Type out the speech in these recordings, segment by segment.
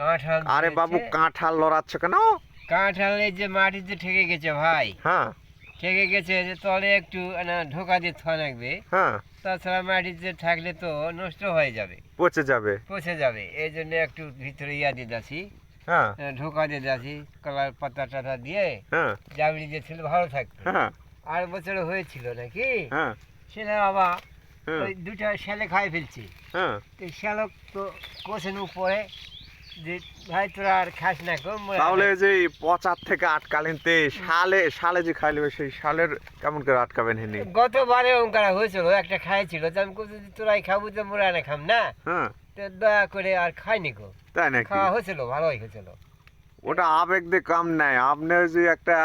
কাঁঠাল আরে বাবু ধরেছে। কাঁঠাল লড়াচ্ছ কেন? কাঁঠাল এই যে মাটিতে ঠেকে গেছে ভাই, হ্যাঁ ঠেকে গেছে যে তলে একটু ঢোকা দিয়ে থা লাগবে, হ্যাঁ, তাছাড়া মাটিতে থাকলে তো নষ্ট হয়ে যাবে, পচে যাবে। পচে যাবে। এই জন্য একটু ভিতরে ইয়া দিয়ে যাচ্ছি, হ্যাঁ ঢোকা দিয়ে যাচ্ছি, কলার পাতা টাতা দিয়ে হ্যাঁ জাবড়ি দিয়েছিল, ভালো থাকতো। হ্যাঁ আর বছর হয়েছিল নাকি, হ্যাঁ সেটা বাবা হ্যাঁ ওই দুটা শ্যালে খাই ফেলছি। হ্যাঁ। তো শ্যালক তো কোষেন উপরে যে ভাই তোরা আর খাস না গো, তাহলে যে এই পচার থেকে আটকালেন তে শালে শালে যে খাইলে সেই শালের কেমন করে আটকাবেন হেনি? গতবারে ওঙ্কার হয়েছিল, একটা খাইছিল, তো আমি বলছি তোরাই খাবো, তো মোরা না খাম না, হ্যাঁ তো দয়া করে আর খাইনি গো। তাই নাকি? খাওয়া হয়েছিল, ভালোই হয়েছিল। ওটা আবেগ দিয়ে কাম নাই। আপনি যে একটা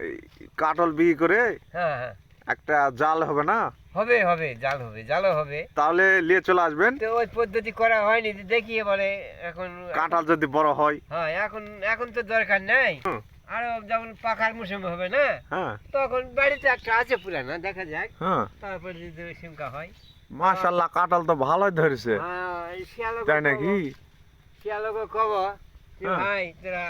এই কাটল বিক্রি করে হ্যাঁ হ্যাঁ, একটা জাল হবে না, হবে হবে, জাল হবে, জালও হবে। তাহলে নিয়ে চলে আসবেন। তো ওই পদ্ধতি করা হয়নি, তো দেখি এবারে এখন। কাঁঠাল যদি বড় হয়। হ্যাঁ, এখন এখন তো দরকার নাই, হুম, আরো যেমন পাখার মৌসুম হবে না, হ্যাঁ তখন বাড়িতে একটা আছে পুরানা, দেখা যাক, হ্যাঁ। তারপরে যদি ওই সিমকা হয়। মাশাআল্লাহ, কাঁঠাল তো ভালোই ধরেছে। হ্যাঁ, এই শিয়ালকে তাই নাকি? শিয়ালকে কব যে হ্যাঁ। ভাই তোরা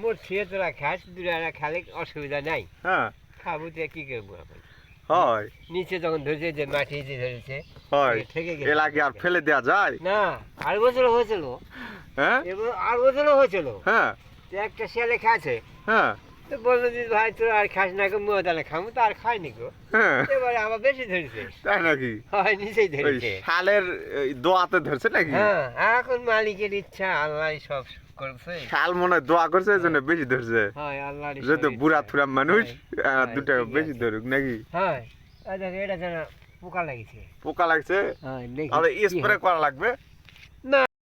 মোট খেয়ে তোরা খাস, দুটা খালে অসুবিধা নাই, হ্যাঁ খাবো তো কি করবো এখন। হয় নিচে যখন ধরেছে, যে মাটি যে ধরেছে, হয়। ঠেকে এ গেছে। লাগে আর ফেলে দেয়া যায়? না, আর বছর হয়েছিল, হ্যাঁ এবার আর বছরও হয়েছিল, হ্যাঁ তো একটা শিয়ালে খাচ্ছে, হ্যাঁ তো বললো যে ভাই তোরা আর খাস না গো, মুয়া তাহলে খাবো, তো আর খাইনি গো। হ্যাঁ। এবারে আবার বেশি ধরেছে, তাই নাকি? হয় নিচেই ওই ধরেছে। শালের এই দোয়াতে ধরছে নাকি? হ্যাঁ, এখন মালিকের ইচ্ছা, আল্লাহ সব করছে। শাল মনে হয় দোয়া করছে, এই জন্য বেশি ধরছে। হয় আল্লাহর যেহেতু ইচ্ছা। বুড়া থুরা মানুষ, হ্যাঁ, দুটা ঠিকই বেশি আছে। ধরুক নাকি? হ্যাঁ, এই দেখো, এটা যেন পোকা লাগিছে। পোকা লাগছে, হ্যাঁ, দেখি তাহলে কি স্প্রে হয়। করা লাগবে।